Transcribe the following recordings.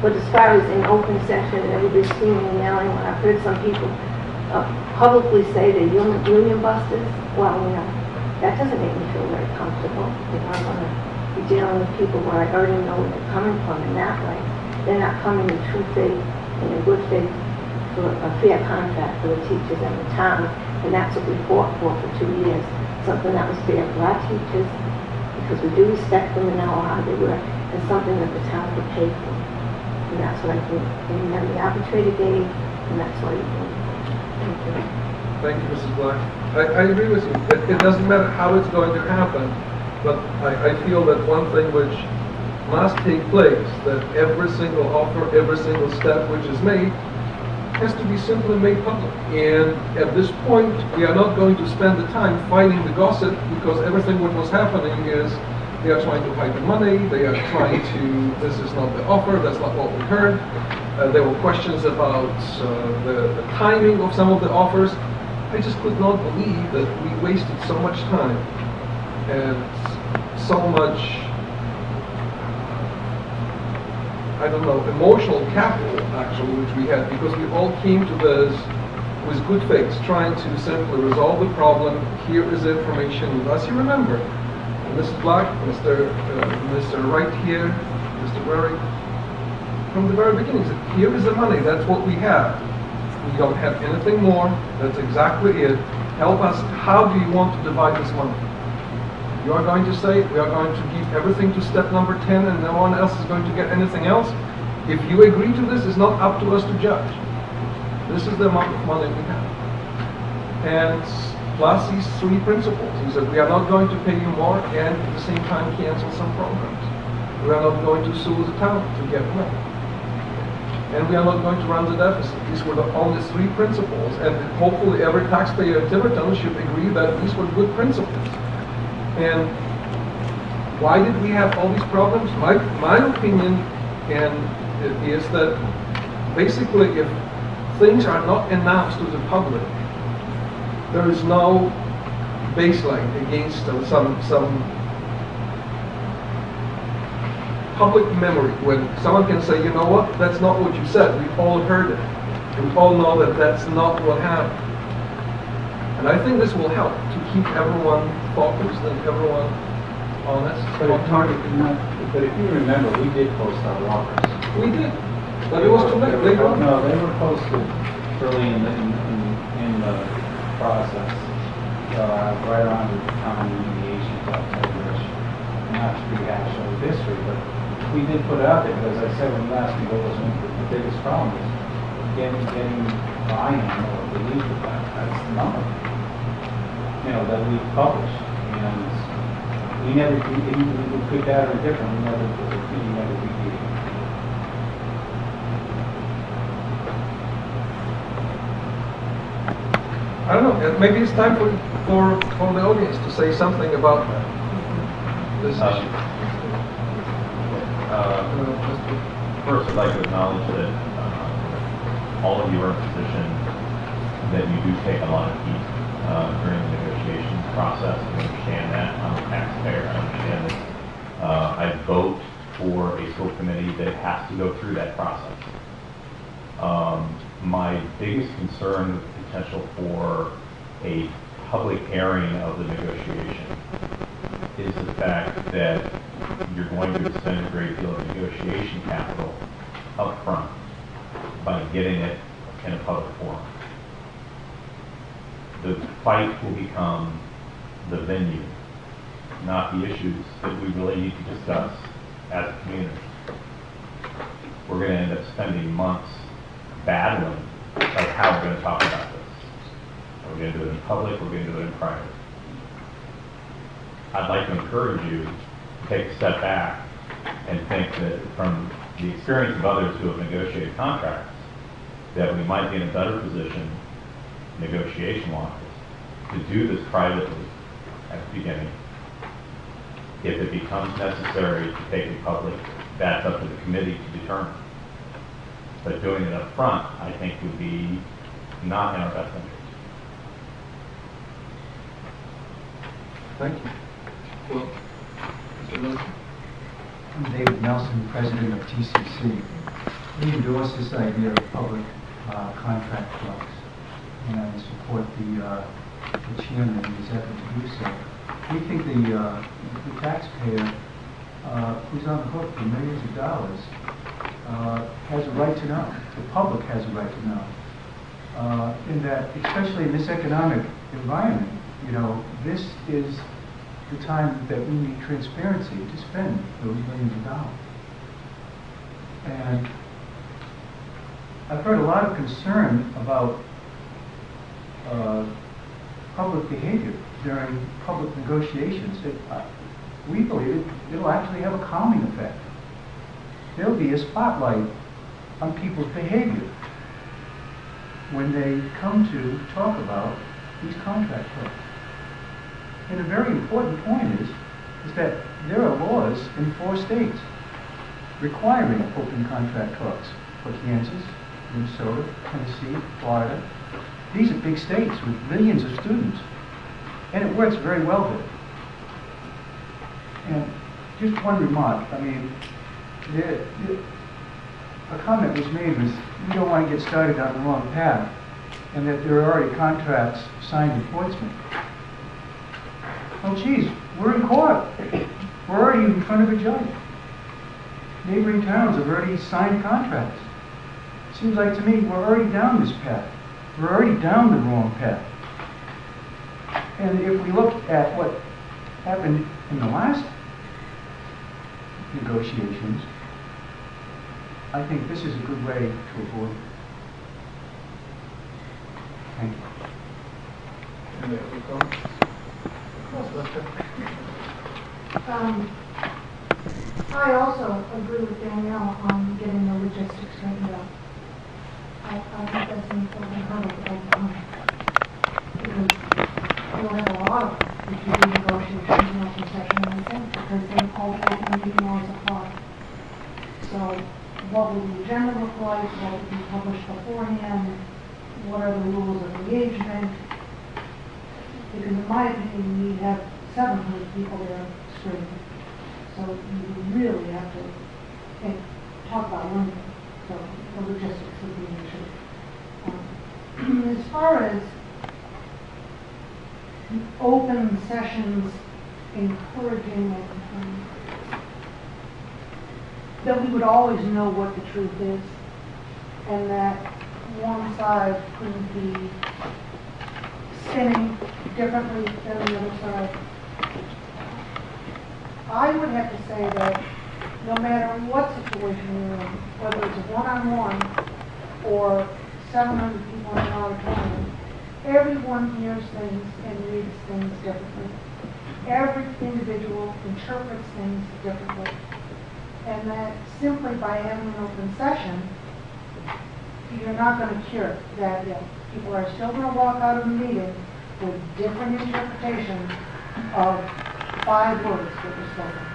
But as far as in open session and everybody screaming and yelling, when I've heard some people publicly say they're union busters, well, you know, that doesn't make me feel very comfortable. You know, I want to be dealing with people where I already know where they're coming from in that way. They're not coming in true faith and in good faith for a fair contract for the teachers and the town, and that's what we fought for 2 years. Something that was fair for our teachers, because we do respect them and know how they work, and something that the town would pay for. And that's what I think. And then the arbitrator gave, and that's why you do. Thank you. Thank you, Mrs. Black. I agree with you. It doesn't matter how it's going to happen, but I feel that one thing which must take place, that every single offer, every single step which is made, has to be simply made public. And at this point, we are not going to spend the time fighting the gossip, because everything what was happening is they are trying to hide the money, they are trying to, this is not the offer, that's not what we heard. There were questions about the timing of some of the offers. I just could not believe that we wasted so much time and so much, I don't know, emotional capital, actually, which we had, because we all came to this with good faith, trying to simply resolve the problem. Here is the information. As you remember, Mrs. Black, Mr. Wright here, Mr. Berry, from the very beginning, said, here is the money, that's what we have. We don't have anything more, that's exactly it. Help us, how do you want to divide this money? You are going to say, we are going to give everything to step number 10 and no one else is going to get anything else? If you agree to this, it's not up to us to judge. This is the amount of money we have. And plus these 3 principles. He said, we are not going to pay you more and at the same time cancel some programs. We are not going to sue the town to get money. And we are not going to run the deficit. These were the only 3 principles, and hopefully every taxpayer in Tiverton should agree that these were good principles. And why did we have all these problems? My opinion is that basically if things are not announced to the public, there is no baseline against some public memory when someone can say, you know what, that's not what you said. We've all heard it. And we all know that that's not what happened. And I think this will help to keep everyone focused and everyone honest. But if you remember, we did post our offers. We did. But it was too late. They were posted early in the process, right around the time of mediation, October-ish. Not to rehash all the history, but we did put it out there, because I said when you asked me what was the biggest problem is getting buy-in or belief of that's the number, that we published. And we never, good, bad, or different, we never repeated. I don't know, maybe it's time for the audience to say something about this issue. First, I'd like to acknowledge that all of you are in a position that you do take a lot of heat during the negotiation process. I understand that. I'm a taxpayer. I understand that. I vote for a school committee that has to go through that process. My biggest concern with the potential for a public airing of the negotiation is the fact that you're going to expend a great deal of negotiation capital up front by getting it in a public forum. The fight will become the venue, not the issues that we really need to discuss as a community. We're going to end up spending months battling of how we're going to talk about this. We're going to do it in public, we're going to do it in private. I'd like to encourage you to take a step back and think that from the experience of others who have negotiated contracts, that we might be in a better position, negotiation-wise, to do this privately at the beginning. If it becomes necessary to take it public, that's up to the committee to determine. But doing it up front, I think, would be not in our best interest. Thank you. Well, Mr. Nelson. I'm David Nelson, president of TCC. we endorse this idea of public contract clubs, and I support the chairman in his effort to do so. We think the taxpayer who's on the hook for millions of dollars has a right to know. The public has a right to know. In that, especially in this economic environment, you know, this is the time that we need transparency to spend those millions of dollars. And I've heard a lot of concern about public behavior during public negotiations. We believe it'll actually have a calming effect. There'll be a spotlight on people's behavior when they come to talk about these contract clubs. And a very important point is that there are laws in 4 states requiring open contract clubs for Kansas, Minnesota, Tennessee, Florida. These are big states with millions of students, and it works very well there. And just one remark, I mean, a comment was made was, we don't want to get started on the wrong path, and that there are already contracts signed in Portsmouth. Well, geez, we're in court. We're already in front of a judge. Neighboring towns have already signed contracts. Seems like to me we're already down this path. We're already down the wrong path. And if we look at what happened in the last negotiations, I think this is a good way to avoid it. Thank you. Any other comments? I also agree with Danielle on getting the logistics straightened out. I think that's an important hurdle to overcome. You'll have a lot of, if you do negotiations in open session, I think, because they all open meeting laws apply. So what will the agenda look like? What will be published beforehand? What are the rules of engagement? Because in my opinion, we have 700 people there screening. So you really have to talk about one thing. So the logistics would be an issue. As far as open sessions encouraging it, that we would always know what the truth is, and that one side couldn't be spinning differently than the other side. I would have to say that no matter what situation you're in, whether it's a one-on-one or 700 people in an auditorium, everyone hears things and reads things differently. Every individual interprets things differently. And that simply by having an open session, you're not going to cure that yet. People are still going to walk out of the meeting with different interpretations of 5 words that were spoken.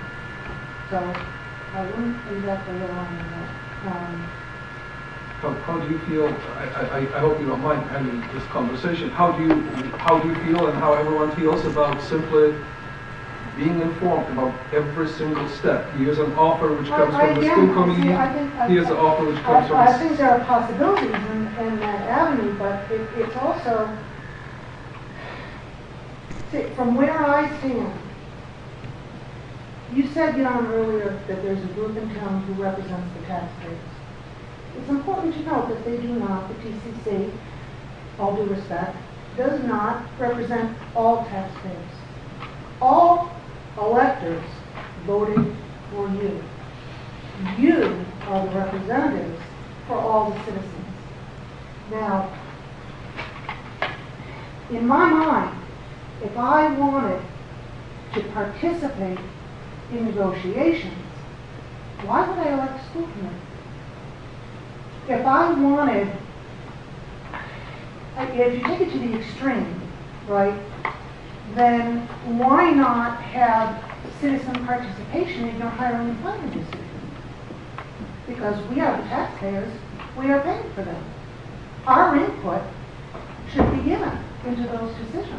So I wouldn't exactly rely on that. How do you feel? I hope you don't mind having this conversation. How do you feel, and how everyone feels about simply being informed about every single step? Here's an offer which comes from the school committee. Here's an offer which comes from. I think there are possibilities in that avenue, but it's also, see, from where I stand. You said, earlier that there's a group in town who represents the taxpayers. It's important to note that they do not, the TCC, all due respect, does not represent all taxpayers. All electors voted for you. You are the representatives for all the citizens. Now, in my mind, if I wanted to participate in negotiations, why would I elect a school committee? If I wanted, if you take it to the extreme, right, then why not have citizen participation in your hiring and firing decisions? Because we are the taxpayers, we are paying for them. Our input should be given into those decisions.